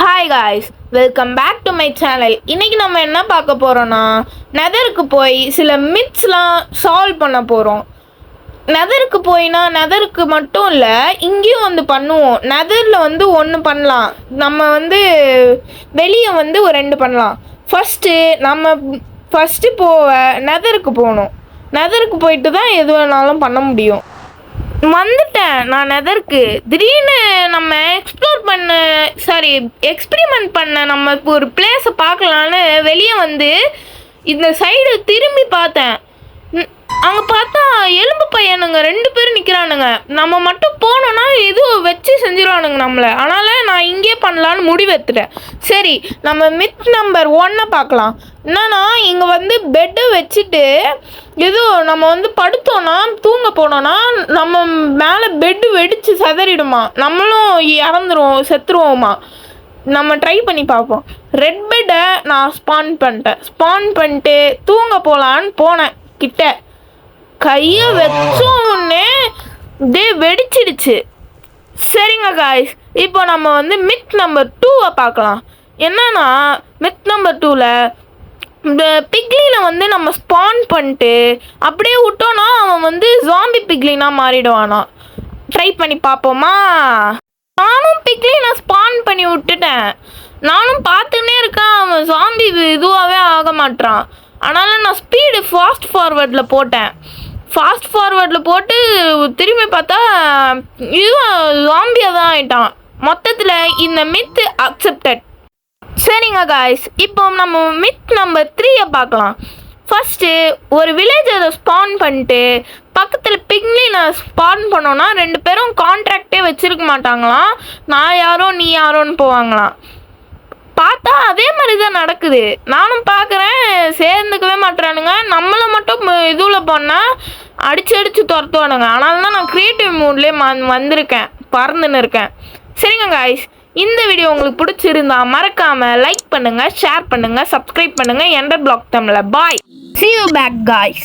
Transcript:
Hi guys, welcome back to my channel. இன்றைக்கி நம்ம என்ன பார்க்க போகிறோன்னா, நெதருக்கு போய் சில மித்ஸ்லாம் சால்வ் பண்ண போகிறோம். நெதருக்கு போயினா நெதருக்கு மட்டும் இல்லை, இங்கேயும் பண்ணுவோம். நெதரில் ஒன்று பண்ணலாம், நம்ம வெளியே ஒரு 2 பண்ணலாம். ஃபஸ்ட்டு நெதருக்கு போகணும். நெதருக்கு போயிட்டு தான் எது வேணாலும் பண்ண முடியும். வந்துட்டேன் நான் நெதருக்கு. திடீர்னு நம்ம எக்ஸ்பிரிமெண்ட் பண்ண நம்ம ஒரு பிளேஸை பார்க்கலான்னு வெளியே இந்த சைடு திரும்பி பார்த்தேன். அங்கே பார்த்தா எலும்பு பையனுங்க 2 பேர் நிற்கிறானுங்க. நம்ம மட்டும் போனோன்னா எதுவும் வச்சு செஞ்சிருவானுங்க நம்மளை. அதனால் நான் இங்கே பண்ணலான்னு முடிவெடுத்துட்டேன். சரி, நம்ம மித் நம்பர் 1 பார்க்கலாம். என்னன்னா, இங்கே பெட்டு வச்சுட்டு எதுவும் நம்ம படுத்தோன்னா தூங்க போனோன்னா நம்ம மேலே பெட்டு வெடித்து சதறிடுமா, நம்மளும் இறந்துருவோம், செத்துருவோமா. நம்ம ட்ரை பண்ணி பார்ப்போம். ரெட் பெட்டை நான் ஸ்பான் பண்ணிட்டு தூங்க போகலான்னு போனேன். கிட்ட கையை வச்சோன்னே வெடிச்சிடுச்சு. சரிங்க காய்ஸ், இப்போ நம்ம மித் நம்பர் 2 பார்க்கலாம். என்னன்னா, மித் நம்பர் 2ல் இந்த பிக்லினை நம்ம ஸ்பான் பண்ணிட்டு அப்படியே விட்டோன்னா அவன் ஜாம்பி பிக்லினாக மாறிடுவானா. ட்ரை பண்ணி பார்ப்போமா? நானும் பிக்லினை ஸ்பான் பண்ணி விட்டுட்டேன். நானும் பார்த்துன்னே இருக்கேன், அவன் ஜாம்பி இதுவாகவே ஆக மாட்டான். அதனால் நான் ஸ்பீடு ஃபாஸ்ட் ஃபார்வர்டில் போட்டேன். ஃபாஸ்ட் ஃபார்வர்டில் போட்டு திரும்பி பார்த்தா இதுவும் ஜாம்பியாக தான் ஆகிட்டான். மொத்தத்தில் இந்த மித் அக்செப்டட். சரிங்க காய்ஸ், இப்போ நம்ம மித் நம்பர் 3 பார்க்கலாம். ஃபஸ்ட்டு ஒரு வில்லேஜரை ஸ்பான் பண்ணிட்டு பக்கத்தில் பிக்லினை ஸ்பான் பண்ணோன்னா 2 பேரும் கான்ட்ராக்டே வச்சுருக்க மாட்டாங்களாம். நான் யாரோ நீ யாரோன்னு போவாங்களாம். பார்த்தா அதே மாதிரி தான் நடக்குது. நானும் பார்க்குறேன், சேர்ந்துக்கவே மாட்டுறானுங்க. நம்மளை மட்டும் இதுவில் போனால் அடித்து துரத்துவானுங்க. அதனால தான் நான் க்ரியேட்டிவ் மூட்லேயே வந்திருக்கேன், பறந்துன்னு இருக்கேன். சரிங்க காய்ஸ், இந்த வீடியோ உங்களுக்கு பிடிச்சிருந்தா மறக்காமல் லைக் பண்ணுங்கள், ஷேர் பண்ணுங்கள், சப்ஸ்கிரைப் பண்ணுங்கள். Enter black Tamil. Bye, see you back guys.